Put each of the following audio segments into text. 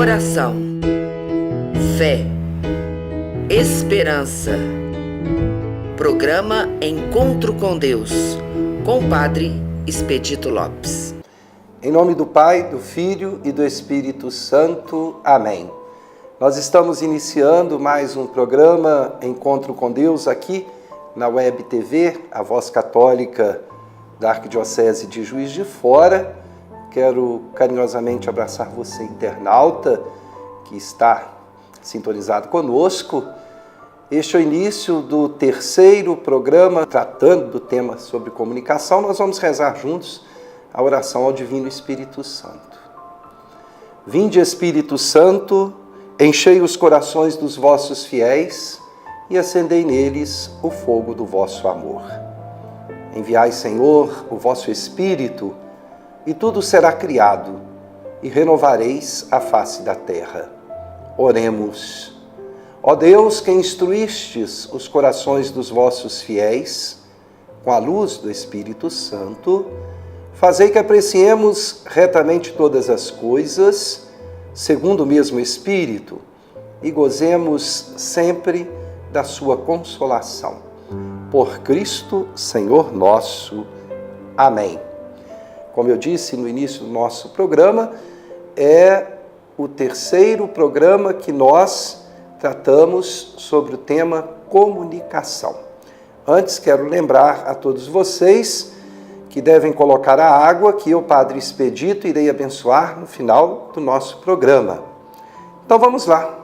Oração, fé, esperança. Programa Encontro com Deus, com o Padre Expedito Lopes. Em nome do Pai, do Filho e do Espírito Santo. Amém. Nós estamos iniciando mais um programa Encontro com Deus aqui na Web TV, a Voz Católica da Arquidiocese de Juiz de Fora. Quero carinhosamente abraçar você, internauta, que está sintonizado conosco. Este é o início do terceiro programa tratando do tema sobre comunicação. Nós vamos rezar juntos a oração ao Divino Espírito Santo. Vinde, Espírito Santo, enchei os corações dos vossos fiéis e acendei neles o fogo do vosso amor. Enviai, Senhor, o vosso Espírito, e tudo será criado, e renovareis a face da terra. Oremos. Ó Deus, que instruístes os corações dos vossos fiéis, com a luz do Espírito Santo, fazei que apreciemos retamente todas as coisas, segundo o mesmo Espírito, e gozemos sempre da sua consolação. Por Cristo, Senhor nosso. Amém. Como eu disse no início do nosso programa, é o terceiro programa que nós tratamos sobre o tema comunicação. Antes, quero lembrar a todos vocês que devem colocar a água que eu, Padre Expedito, irei abençoar no final do nosso programa. Então vamos lá.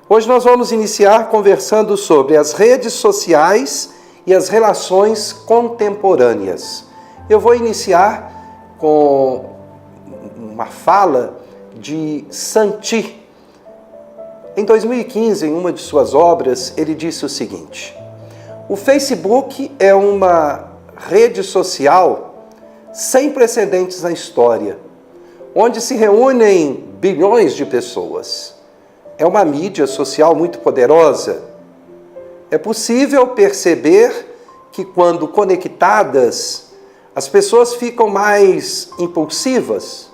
Hoje nós vamos iniciar conversando sobre as redes sociais e as relações contemporâneas. Eu vou iniciar com uma fala de Santi. Em 2015, em uma de suas obras, ele disse o seguinte: o Facebook é uma rede social sem precedentes na história, onde se reúnem bilhões de pessoas. É uma mídia social muito poderosa. É possível perceber que, quando conectadas, as pessoas ficam mais impulsivas,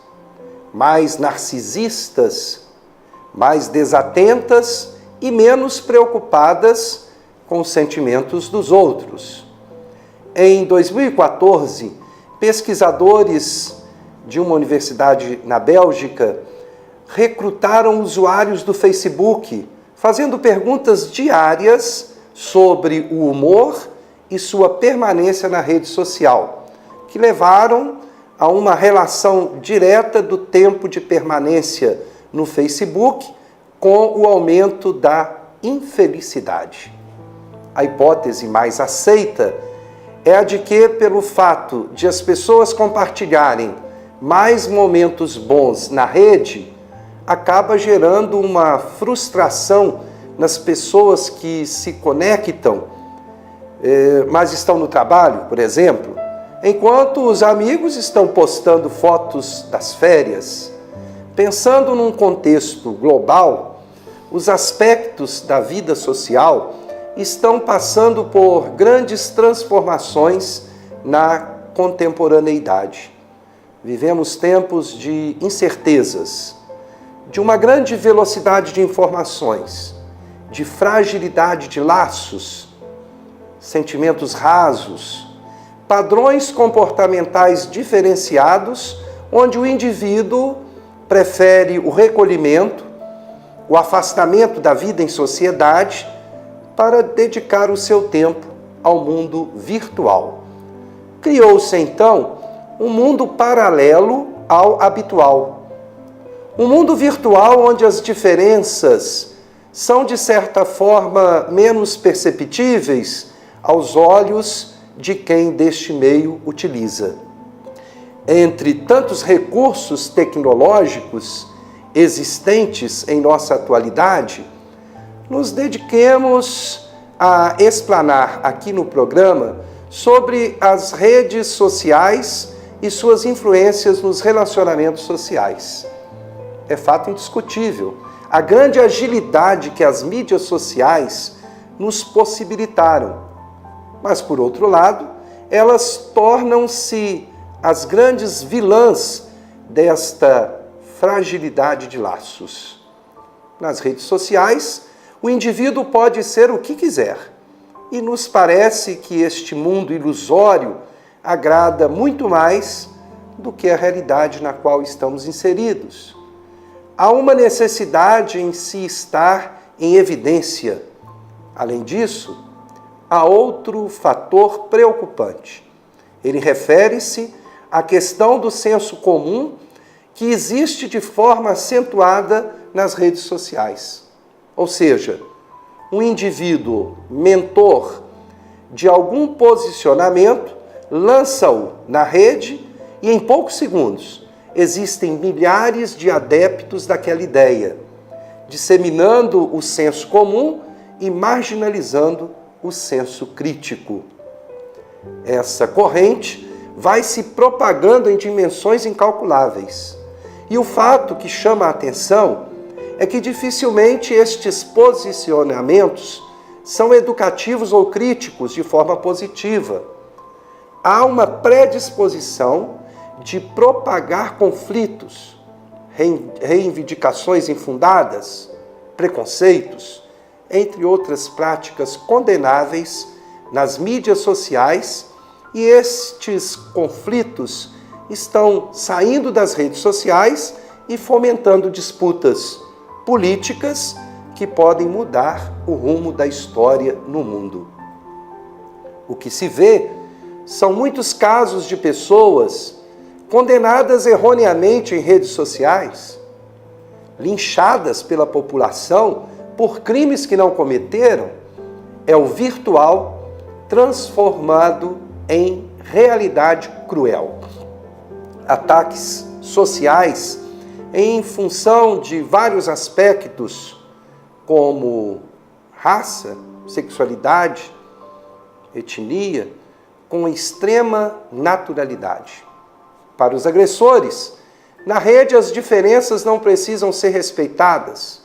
mais narcisistas, mais desatentas e menos preocupadas com os sentimentos dos outros. Em 2014, pesquisadores de uma universidade na Bélgica recrutaram usuários do Facebook, fazendo perguntas diárias sobre o humor e sua permanência na rede social, que levaram a uma relação direta do tempo de permanência no Facebook com o aumento da infelicidade. A hipótese mais aceita é a de que, pelo fato de as pessoas compartilharem mais momentos bons na rede, acaba gerando uma frustração nas pessoas que se conectam, mas estão no trabalho, por exemplo, enquanto os amigos estão postando fotos das férias. Pensando num contexto global, os aspectos da vida social estão passando por grandes transformações na contemporaneidade. Vivemos tempos de incertezas, de uma grande velocidade de informações, de fragilidade de laços, sentimentos rasos, padrões comportamentais diferenciados, onde o indivíduo prefere o recolhimento, o afastamento da vida em sociedade, para dedicar o seu tempo ao mundo virtual. Criou-se, então, um mundo paralelo ao habitual. Um mundo virtual onde as diferenças são, de certa forma, menos perceptíveis aos olhos de quem deste meio utiliza. Entre tantos recursos tecnológicos existentes em nossa atualidade, nos dediquemos a explanar aqui no programa sobre as redes sociais e suas influências nos relacionamentos sociais. É fato indiscutível a grande agilidade que as mídias sociais nos possibilitaram. Mas, por outro lado, elas tornam-se as grandes vilãs desta fragilidade de laços. Nas redes sociais, o indivíduo pode ser o que quiser, e nos parece que este mundo ilusório agrada muito mais do que a realidade na qual estamos inseridos. Há uma necessidade em se estar em evidência. Além disso, há outro fator preocupante. Ele refere-se à questão do senso comum que existe de forma acentuada nas redes sociais. Ou seja, um indivíduo mentor de algum posicionamento lança-o na rede e em poucos segundos existem milhares de adeptos daquela ideia, disseminando o senso comum e marginalizando o senso crítico. Essa corrente vai se propagando em dimensões incalculáveis. E o fato que chama a atenção é que dificilmente estes posicionamentos são educativos ou críticos de forma positiva. Há uma predisposição de propagar conflitos, reivindicações infundadas, preconceitos, entre outras práticas condenáveis nas mídias sociais, e estes conflitos estão saindo das redes sociais e fomentando disputas políticas que podem mudar o rumo da história no mundo. O que se vê são muitos casos de pessoas condenadas erroneamente em redes sociais, linchadas pela população por crimes que não cometeram. É o virtual transformado em realidade cruel. Ataques sociais em função de vários aspectos, como raça, sexualidade, etnia, com extrema naturalidade. Para os agressores, na rede as diferenças não precisam ser respeitadas,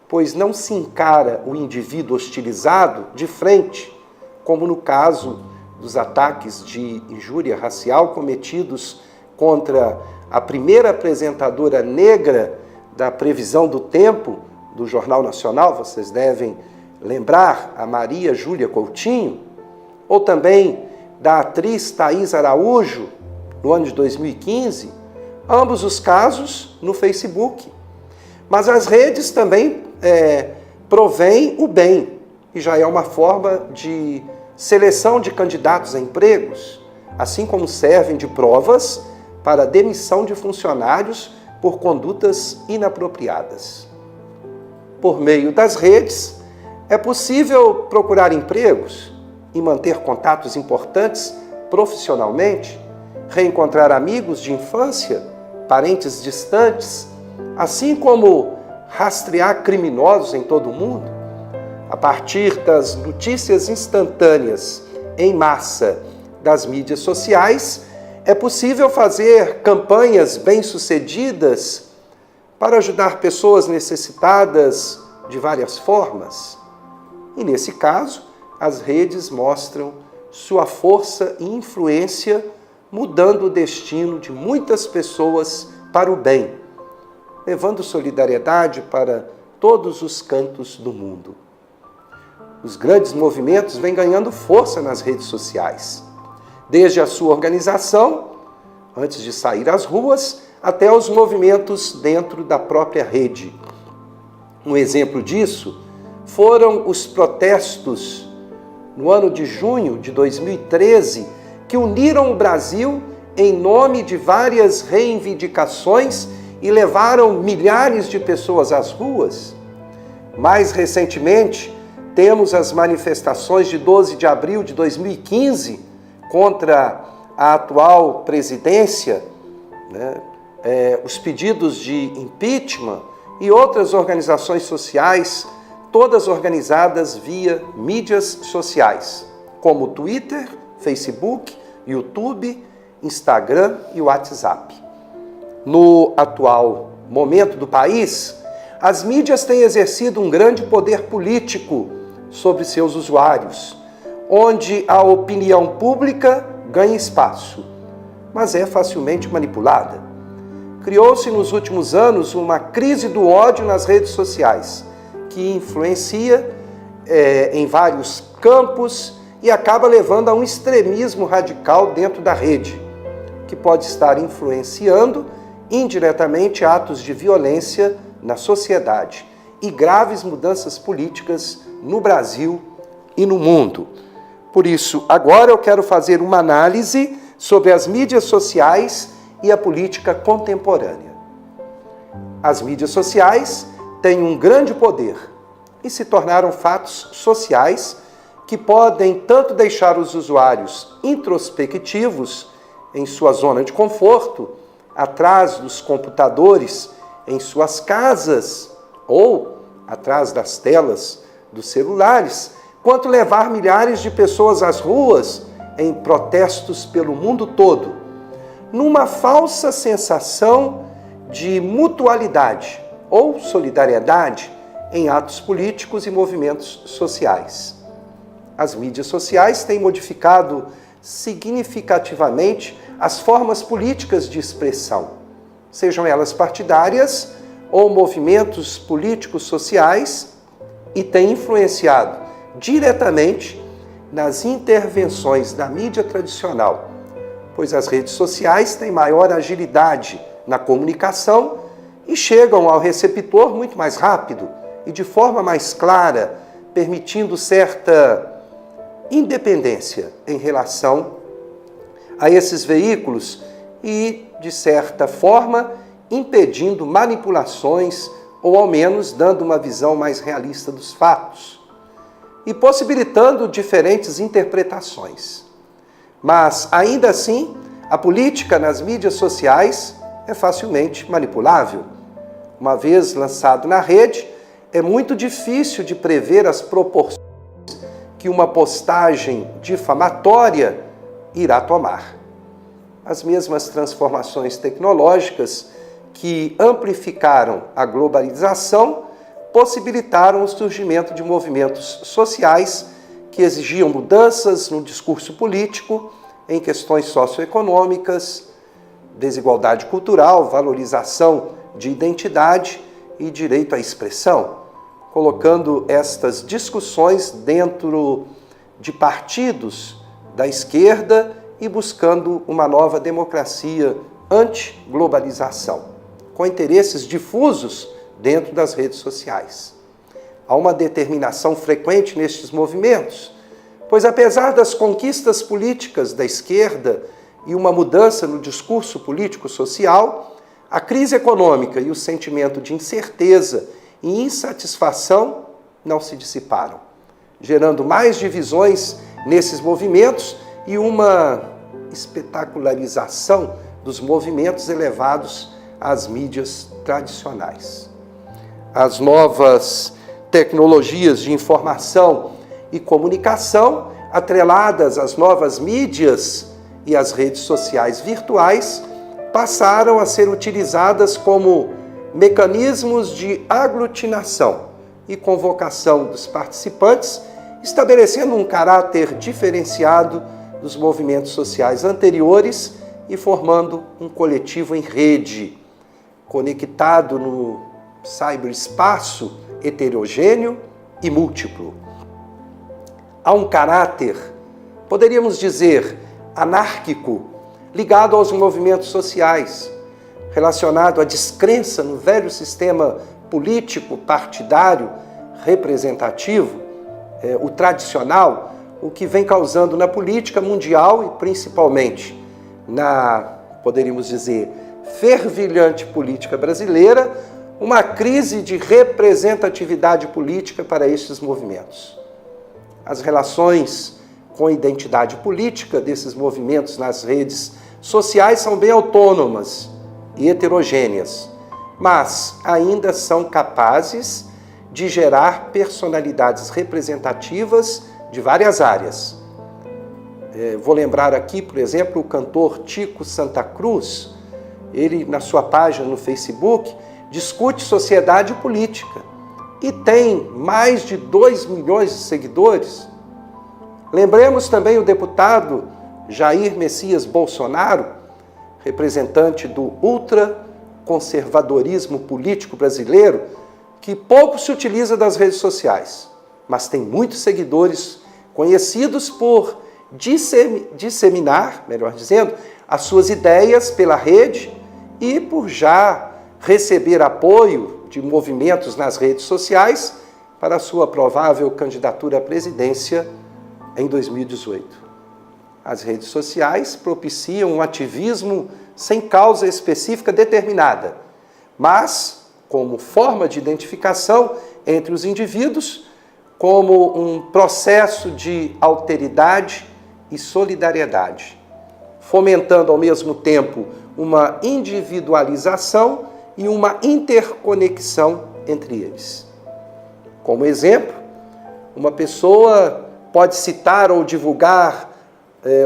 pois não se encara o indivíduo hostilizado de frente, como no caso dos ataques de injúria racial cometidos contra a primeira apresentadora negra da Previsão do Tempo do Jornal Nacional, vocês devem lembrar, a Maria Júlia Coutinho, ou também da atriz Thaís Araújo, no ano de 2015, ambos os casos no Facebook. Mas as redes também provêm o bem, e já é uma forma de seleção de candidatos a empregos, assim como servem de provas para a demissão de funcionários por condutas inapropriadas. Por meio das redes, é possível procurar empregos e manter contatos importantes profissionalmente, reencontrar amigos de infância, parentes distantes, assim como rastrear criminosos em todo o mundo. A partir das notícias instantâneas em massa das mídias sociais, é possível fazer campanhas bem-sucedidas para ajudar pessoas necessitadas de várias formas. E nesse caso, as redes mostram sua força e influência, mudando o destino de muitas pessoas para o bem, levando solidariedade para todos os cantos do mundo. Os grandes movimentos vêm ganhando força nas redes sociais, desde a sua organização, antes de sair às ruas, até os movimentos dentro da própria rede. Um exemplo disso foram os protestos no ano de junho de 2013, que uniram o Brasil em nome de várias reivindicações e levaram milhares de pessoas às ruas. Mais recentemente, temos as manifestações de 12 de abril de 2015 contra a atual presidência, os pedidos de impeachment e outras organizações sociais, todas organizadas via mídias sociais, como Twitter, Facebook, YouTube, Instagram e WhatsApp. No atual momento do país, as mídias têm exercido um grande poder político sobre seus usuários, onde a opinião pública ganha espaço, mas é facilmente manipulada. Criou-se nos últimos anos uma crise do ódio nas redes sociais, que influencia em vários campos e acaba levando a um extremismo radical dentro da rede, que pode estar influenciando indiretamente atos de violência na sociedade e graves mudanças políticas no Brasil e no mundo. Por isso, agora eu quero fazer uma análise sobre as mídias sociais e a política contemporânea. As mídias sociais têm um grande poder e se tornaram fatos sociais que podem tanto deixar os usuários introspectivos em sua zona de conforto, atrás dos computadores, em suas casas ou atrás das telas dos celulares, quanto levar milhares de pessoas às ruas em protestos pelo mundo todo, numa falsa sensação de mutualidade ou solidariedade em atos políticos e movimentos sociais. As mídias sociais têm modificado significativamente as formas políticas de expressão, sejam elas partidárias ou movimentos políticos sociais, e têm influenciado diretamente nas intervenções da mídia tradicional, pois as redes sociais têm maior agilidade na comunicação e chegam ao receptor muito mais rápido e de forma mais clara, permitindo certa independência em relação a esses veículos e, de certa forma, impedindo manipulações ou, ao menos, dando uma visão mais realista dos fatos e possibilitando diferentes interpretações. Mas, ainda assim, a política nas mídias sociais é facilmente manipulável. Uma vez lançado na rede, é muito difícil de prever as proporções que uma postagem difamatória irá tomar. As mesmas transformações tecnológicas que amplificaram a globalização possibilitaram o surgimento de movimentos sociais que exigiam mudanças no discurso político em questões socioeconômicas, desigualdade cultural, valorização de identidade e direito à expressão, colocando estas discussões dentro de partidos da esquerda e buscando uma nova democracia anti-globalização, com interesses difusos dentro das redes sociais. Há uma determinação frequente nestes movimentos, pois apesar das conquistas políticas da esquerda e uma mudança no discurso político-social, a crise econômica e o sentimento de incerteza e insatisfação não se dissiparam, gerando mais divisões nesses movimentos e uma espetacularização dos movimentos elevados às mídias tradicionais. As novas tecnologias de informação e comunicação, atreladas às novas mídias e às redes sociais virtuais, passaram a ser utilizadas como mecanismos de aglutinação e convocação dos participantes, estabelecendo um caráter diferenciado dos movimentos sociais anteriores e formando um coletivo em rede, conectado no ciberespaço heterogêneo e múltiplo. Há um caráter, poderíamos dizer, anárquico, ligado aos movimentos sociais, relacionado à descrença no velho sistema político, partidário, representativo, o tradicional, o que vem causando na política mundial e principalmente na, poderíamos dizer, fervilhante política brasileira, uma crise de representatividade política para estes movimentos. As relações com a identidade política desses movimentos nas redes sociais são bem autônomas e heterogêneas, mas ainda são capazes de gerar personalidades representativas de várias áreas. Vou lembrar aqui, por exemplo, o cantor Tico Santa Cruz. Ele, na sua página no Facebook, discute sociedade e política e tem mais de 2 milhões de seguidores. Lembremos também o deputado Jair Messias Bolsonaro, representante do conservadorismo político brasileiro que pouco se utiliza das redes sociais, mas tem muitos seguidores conhecidos por disseminar, melhor dizendo, as suas ideias pela rede e por já receber apoio de movimentos nas redes sociais para a sua provável candidatura à presidência em 2018. As redes sociais propiciam um ativismo sem causa específica determinada, mas como forma de identificação entre os indivíduos, como um processo de alteridade e solidariedade, fomentando ao mesmo tempo uma individualização e uma interconexão entre eles. Como exemplo, uma pessoa pode citar ou divulgar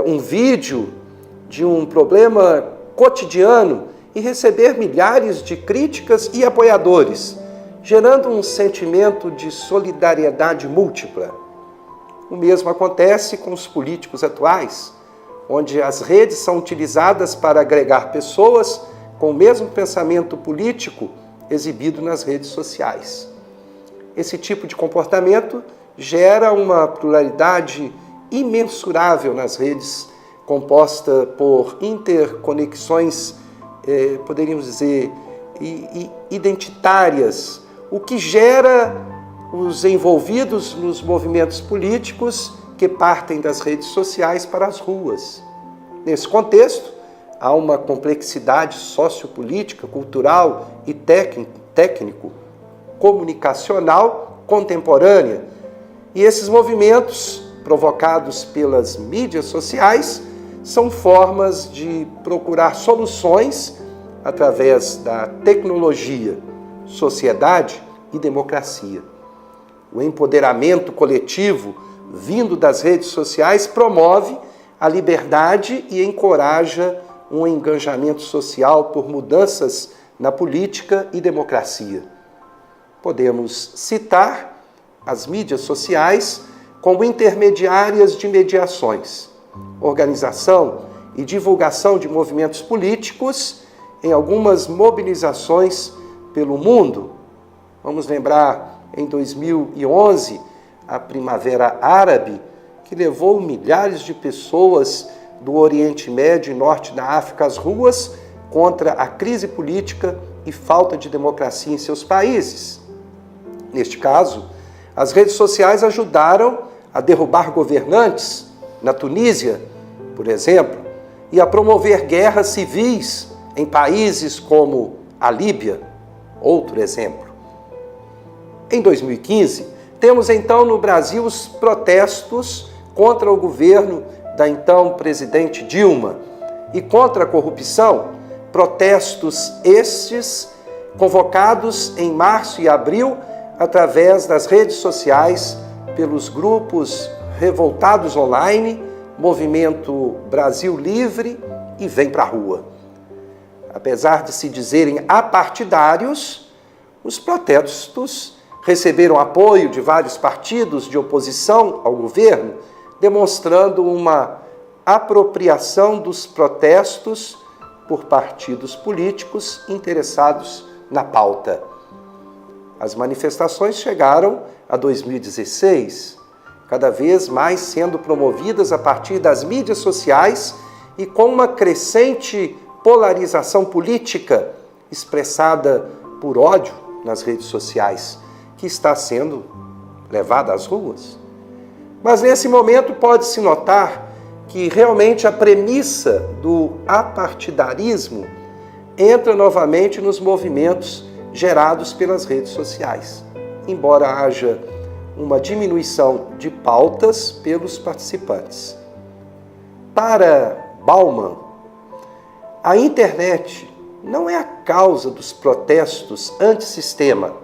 um vídeo de um problema cotidiano e receber milhares de críticas e apoiadores, gerando um sentimento de solidariedade múltipla. O mesmo acontece com os políticos atuais, onde as redes são utilizadas para agregar pessoas com o mesmo pensamento político exibido nas redes sociais. Esse tipo de comportamento gera uma pluralidade imensurável nas redes, composta por interconexões, poderíamos dizer, identitárias, o que gera os envolvidos nos movimentos políticos que partem das redes sociais para as ruas. Nesse contexto, há uma complexidade sociopolítica, cultural e técnico-comunicacional contemporânea. E esses movimentos, provocados pelas mídias sociais, são formas de procurar soluções através da tecnologia, sociedade e democracia. O empoderamento coletivo vindo das redes sociais promove a liberdade e encoraja um engajamento social por mudanças na política e democracia. Podemos citar as mídias sociais como intermediárias de mediações, organização e divulgação de movimentos políticos em algumas mobilizações pelo mundo. Vamos lembrar, em 2011, a Primavera Árabe, que levou milhares de pessoas do Oriente Médio e Norte da África às ruas contra a crise política e falta de democracia em seus países. Neste caso, as redes sociais ajudaram a derrubar governantes na Tunísia, por exemplo, e a promover guerras civis em países como a Líbia, outro exemplo. Em 2015, temos então no Brasil os protestos contra o governo da então presidente Dilma e contra a corrupção, protestos estes convocados em março e abril através das redes sociais pelos grupos Revoltados Online, Movimento Brasil Livre e Vem Pra Rua. Apesar de se dizerem apartidários, os protestos receberam apoio de vários partidos de oposição ao governo, demonstrando uma apropriação dos protestos por partidos políticos interessados na pauta. As manifestações chegaram a 2016, cada vez mais sendo promovidas a partir das mídias sociais e com uma crescente polarização política expressada por ódio nas redes sociais, que está sendo levada às ruas. Mas nesse momento pode-se notar que realmente a premissa do apartidarismo entra novamente nos movimentos gerados pelas redes sociais, embora haja uma diminuição de pautas pelos participantes. Para Bauman, a internet não é a causa dos protestos antissistema.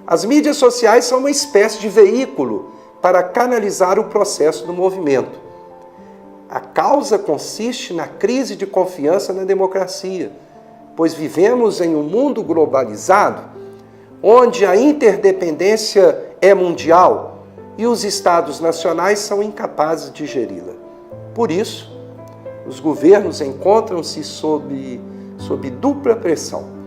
As mídias sociais são uma espécie de veículo para canalizar o processo do movimento. A causa consiste na crise de confiança na democracia, pois vivemos em um mundo globalizado, onde a interdependência é mundial e os estados nacionais são incapazes de geri-la. Por isso, os governos encontram-se sob dupla pressão.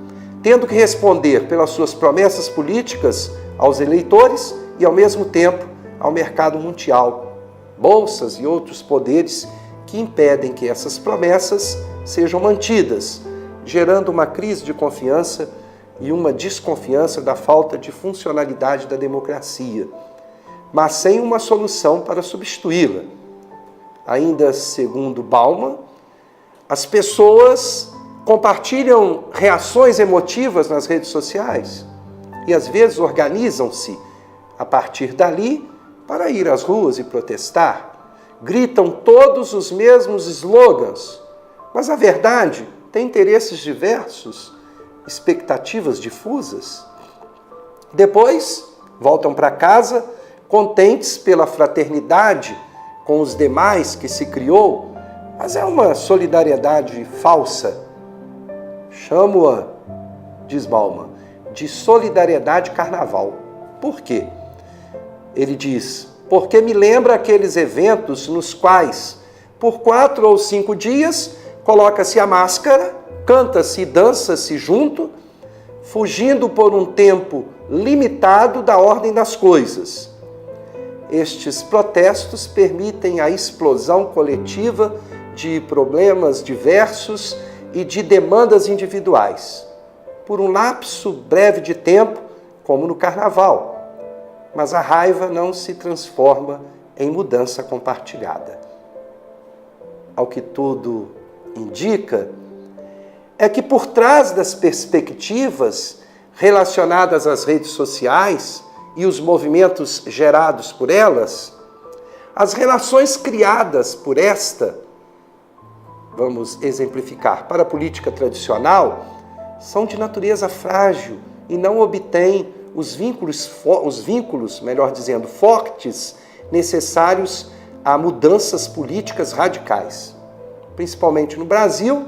tendo que responder pelas suas promessas políticas aos eleitores e, ao mesmo tempo, ao mercado mundial, bolsas e outros poderes que impedem que essas promessas sejam mantidas, gerando uma crise de confiança e uma desconfiança da falta de funcionalidade da democracia, mas sem uma solução para substituí-la. Ainda segundo Bauman, as pessoas compartilham reações emotivas nas redes sociais e às vezes organizam-se a partir dali para ir às ruas e protestar. Gritam todos os mesmos slogans, mas a verdade tem interesses diversos, expectativas difusas. Depois, voltam para casa, contentes pela fraternidade com os demais que se criou, mas é uma solidariedade falsa. Chamo-a, diz Bauman, de solidariedade carnaval. Por quê? Ele diz, porque me lembra aqueles eventos nos quais, por 4 ou 5 dias, coloca-se a máscara, canta-se e dança-se junto, fugindo por um tempo limitado da ordem das coisas. Estes protestos permitem a explosão coletiva de problemas diversos e de demandas individuais, por um lapso breve de tempo, como no carnaval. Mas a raiva não se transforma em mudança compartilhada. Ao que tudo indica, é que por trás das perspectivas relacionadas às redes sociais e os movimentos gerados por elas, as relações criadas por esta, vamos exemplificar, para a política tradicional, são de natureza frágil e não obtêm os vínculos, melhor dizendo, fortes, necessários a mudanças políticas radicais. Principalmente no Brasil,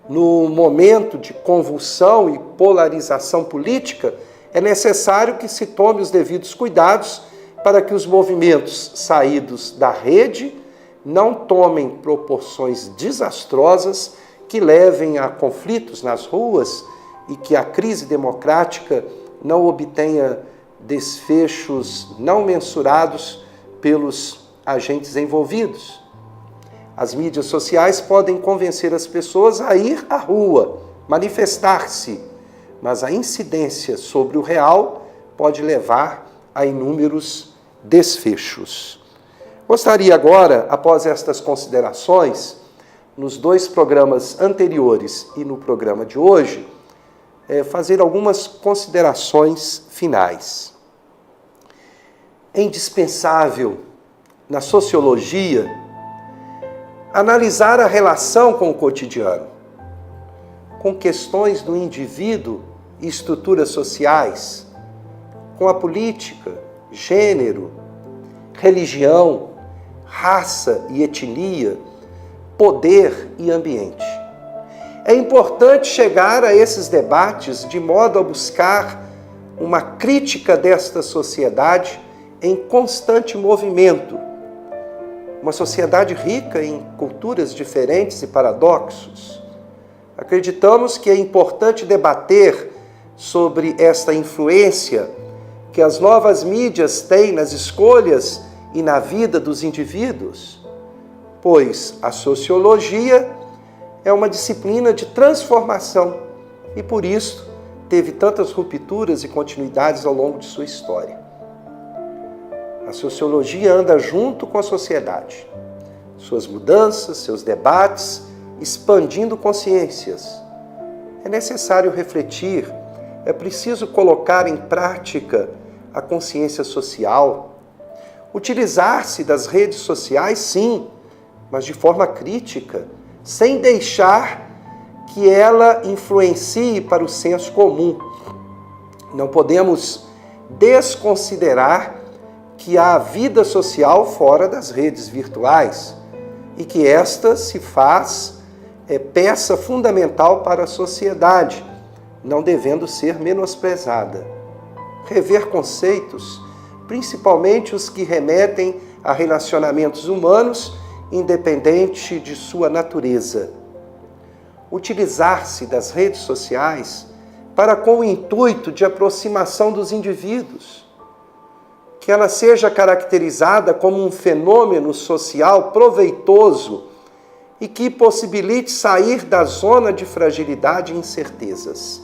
no momento de convulsão e polarização política, é necessário que se tome os devidos cuidados para que os movimentos saídos da rede não tomem proporções desastrosas que levem a conflitos nas ruas e que a crise democrática não obtenha desfechos não mensurados pelos agentes envolvidos. As mídias sociais podem convencer as pessoas a ir à rua, manifestar-se, mas a incidência sobre o real pode levar a inúmeros desfechos. Gostaria agora, após estas considerações, nos 2 programas anteriores e no programa de hoje, fazer algumas considerações finais. É indispensável, na sociologia, analisar a relação com o cotidiano, com questões do indivíduo e estruturas sociais, com a política, gênero, religião, raça e etnia, poder e ambiente. É importante chegar a esses debates de modo a buscar uma crítica desta sociedade em constante movimento. Uma sociedade rica em culturas diferentes e paradoxos. Acreditamos que é importante debater sobre esta influência que as novas mídias têm nas escolhas e na vida dos indivíduos, pois a sociologia é uma disciplina de transformação e, por isso, teve tantas rupturas e continuidades ao longo de sua história. A sociologia anda junto com a sociedade, suas mudanças, seus debates, expandindo consciências. É necessário refletir, é preciso colocar em prática a consciência social, utilizar-se das redes sociais, sim, mas de forma crítica, sem deixar que ela influencie para o senso comum. Não podemos desconsiderar que há vida social fora das redes virtuais e que esta se faz peça fundamental para a sociedade, não devendo ser menosprezada. Rever conceitos, principalmente os que remetem a relacionamentos humanos, independente de sua natureza. Utilizar-se das redes sociais para com o intuito de aproximação dos indivíduos, que ela seja caracterizada como um fenômeno social proveitoso e que possibilite sair da zona de fragilidade e incertezas.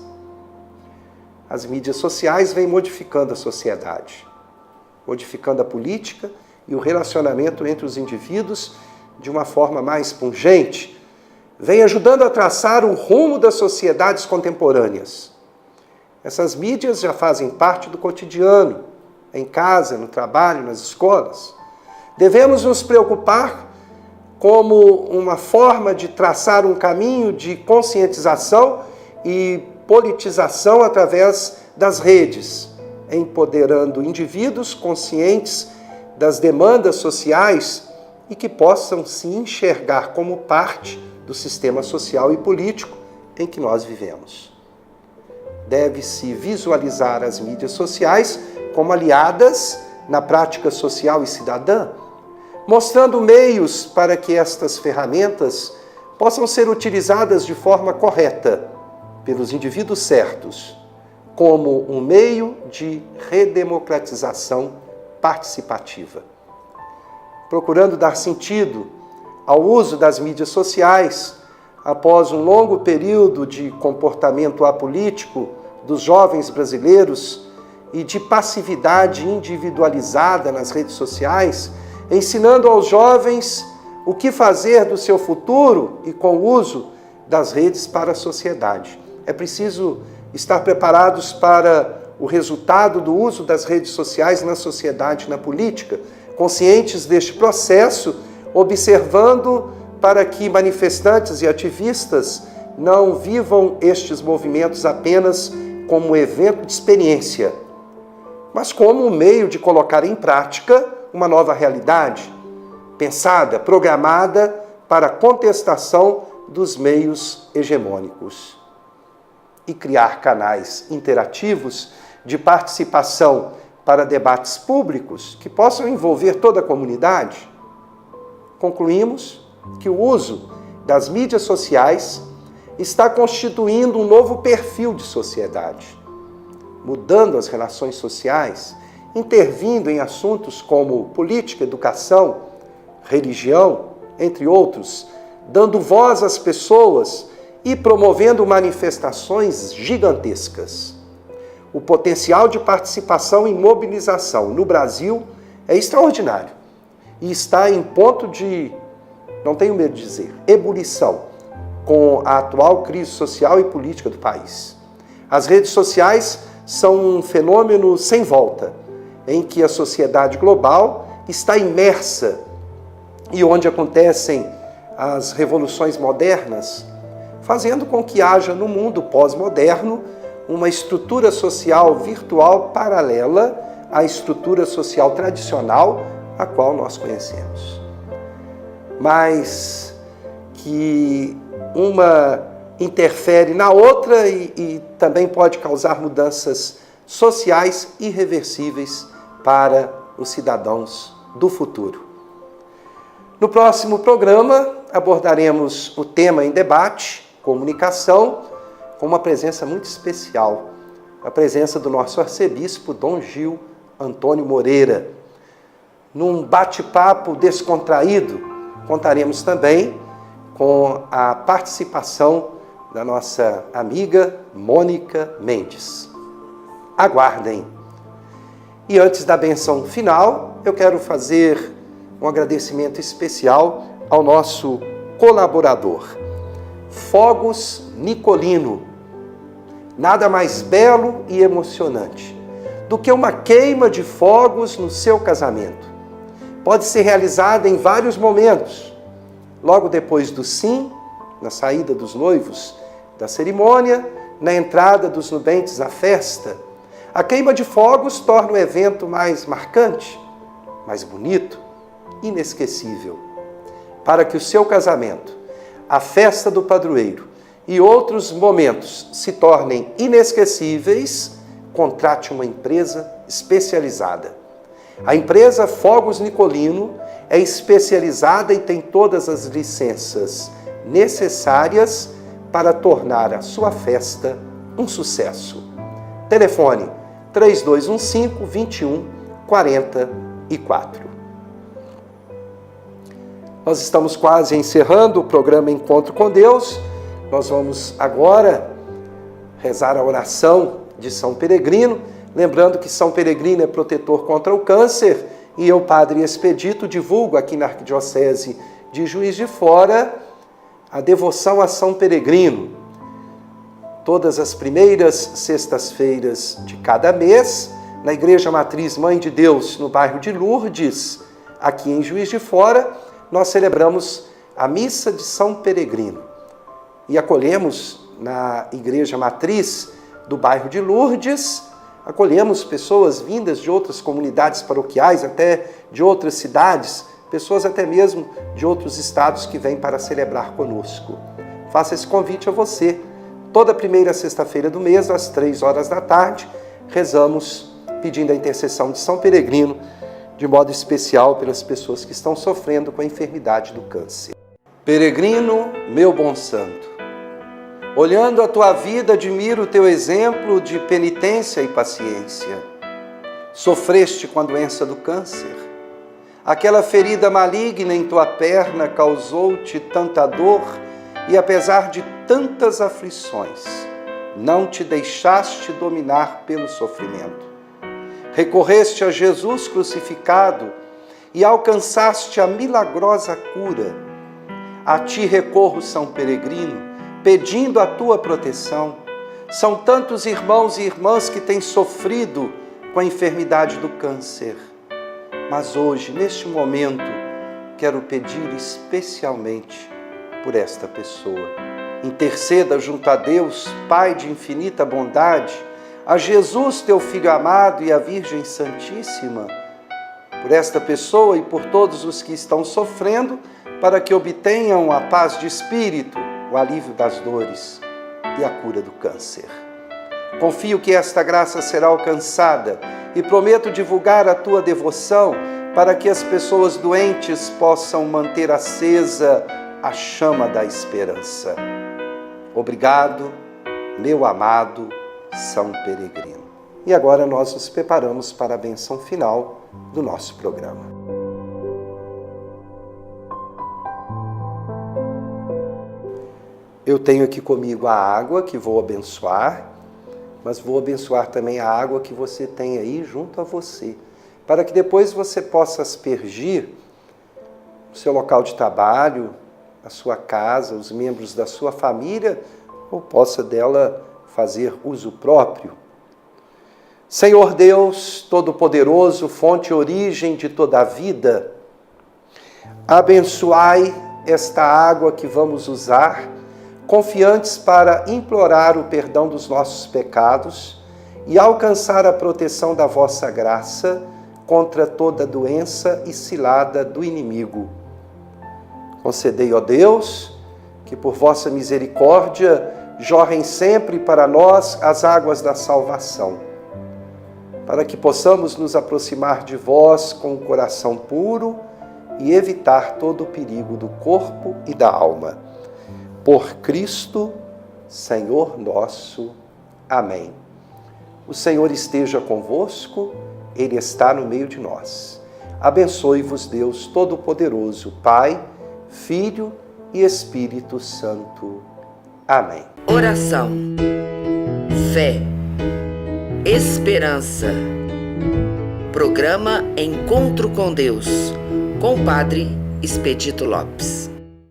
As mídias sociais vêm modificando a sociedade, modificando a política e o relacionamento entre os indivíduos de uma forma mais pungente, vem ajudando a traçar o rumo das sociedades contemporâneas. Essas mídias já fazem parte do cotidiano, em casa, no trabalho, nas escolas. Devemos nos preocupar como uma forma de traçar um caminho de conscientização e politização através das redes, empoderando indivíduos conscientes das demandas sociais e que possam se enxergar como parte do sistema social e político em que nós vivemos. Deve-se visualizar as mídias sociais como aliadas na prática social e cidadã, mostrando meios para que estas ferramentas possam ser utilizadas de forma correta pelos indivíduos certos, como um meio de redemocratização participativa. Procurando dar sentido ao uso das mídias sociais, após um longo período de comportamento apolítico dos jovens brasileiros e de passividade individualizada nas redes sociais, ensinando aos jovens o que fazer do seu futuro e com o uso das redes para a sociedade. É preciso estar preparados para o resultado do uso das redes sociais na sociedade e na política, conscientes deste processo, observando para que manifestantes e ativistas não vivam estes movimentos apenas como um evento de experiência, mas como um meio de colocar em prática uma nova realidade, pensada, programada para a contestação dos meios hegemônicos. E criar canais interativos de participação para debates públicos que possam envolver toda a comunidade. Concluímos que o uso das mídias sociais está constituindo um novo perfil de sociedade, mudando as relações sociais, intervindo em assuntos como política, educação, religião, entre outros, dando voz às pessoas e promovendo manifestações gigantescas. O potencial de participação e mobilização no Brasil é extraordinário e está em ponto de, não tenho medo de dizer, ebulição com a atual crise social e política do país. As redes sociais são um fenômeno sem volta, em que a sociedade global está imersa e onde acontecem as revoluções modernas, fazendo com que haja no mundo pós-moderno uma estrutura social virtual paralela à estrutura social tradicional a qual nós conhecemos. Mas que uma interfere na outra e também pode causar mudanças sociais irreversíveis para os cidadãos do futuro. No próximo programa abordaremos o tema em debate, comunicação, com uma presença muito especial, a presença do nosso arcebispo Dom Gil Antônio Moreira. Num bate-papo descontraído, contaremos também com a participação da nossa amiga Mônica Mendes. Aguardem! E antes da benção final, eu quero fazer um agradecimento especial ao nosso colaborador, Fogos Nicolino. Nada mais belo e emocionante do que uma queima de fogos no seu casamento. Pode ser realizada em vários momentos, logo depois do sim, na saída dos noivos da cerimônia, na entrada dos nubentes na festa. A queima de fogos torna o evento mais marcante, mais bonito, inesquecível. Para que o seu casamento, a festa do padroeiro e outros momentos se tornem inesquecíveis, contrate uma empresa especializada. A empresa Fogos Nicolino é especializada e tem todas as licenças necessárias para tornar a sua festa um sucesso. Telefone 3215-2144. Nós estamos quase encerrando o programa Encontro com Deus. Nós vamos agora rezar a oração de São Peregrino, lembrando que São Peregrino é protetor contra o câncer, e eu, Padre Expedito, divulgo aqui na Arquidiocese de Juiz de Fora a devoção a São Peregrino. Todas as primeiras sextas-feiras de cada mês, na Igreja Matriz Mãe de Deus, no bairro de Lourdes, aqui em Juiz de Fora, nós celebramos a Missa de São Peregrino. E acolhemos na Igreja Matriz do bairro de Lourdes, acolhemos pessoas vindas de outras comunidades paroquiais, até de outras cidades, pessoas até mesmo de outros estados que vêm para celebrar conosco. Faço esse convite a você. Toda primeira sexta-feira do mês, às 3 da tarde, rezamos pedindo a intercessão de São Peregrino, de modo especial pelas pessoas que estão sofrendo com a enfermidade do câncer. Peregrino, meu bom santo, olhando a tua vida, admiro o teu exemplo de penitência e paciência. Sofreste com a doença do câncer. Aquela ferida maligna em tua perna causou-te tanta dor e, apesar de tantas aflições, não te deixaste dominar pelo sofrimento. Recorreste a Jesus crucificado e alcançaste a milagrosa cura. A ti recorro, São Peregrino, pedindo a tua proteção. São tantos irmãos e irmãs que têm sofrido com a enfermidade do câncer. Mas hoje, neste momento, quero pedir especialmente por esta pessoa. Interceda junto a Deus, Pai de infinita bondade, a Jesus, teu Filho amado, e a Virgem Santíssima, por esta pessoa e por todos os que estão sofrendo, para que obtenham a paz de espírito, o alívio das dores e a cura do câncer. Confio que esta graça será alcançada e prometo divulgar a tua devoção para que as pessoas doentes possam manter acesa a chama da esperança. Obrigado, meu amado São Peregrino. E agora nós nos preparamos para a bênção final do nosso programa. Eu tenho aqui comigo a água que vou abençoar, mas vou abençoar também a água que você tem aí junto a você, para que depois você possa aspergir o seu local de trabalho, a sua casa, os membros da sua família, ou possa dela fazer uso próprio. Senhor Deus Todo-Poderoso, fonte e origem de toda a vida, abençoai esta água que vamos usar, confiantes para implorar o perdão dos nossos pecados e alcançar a proteção da vossa graça contra toda doença e cilada do inimigo. Concedei, ó Deus, que por vossa misericórdia jorrem sempre para nós as águas da salvação, para que possamos nos aproximar de vós com o coração puro e evitar todo o perigo do corpo e da alma. Por Cristo, Senhor nosso. Amém. O Senhor esteja convosco, Ele está no meio de nós. Abençoe-vos Deus Todo-Poderoso, Pai, Filho e Espírito Santo. Amém. Oração, fé, esperança. Programa Encontro com Deus, com o Padre Expedito Lopes.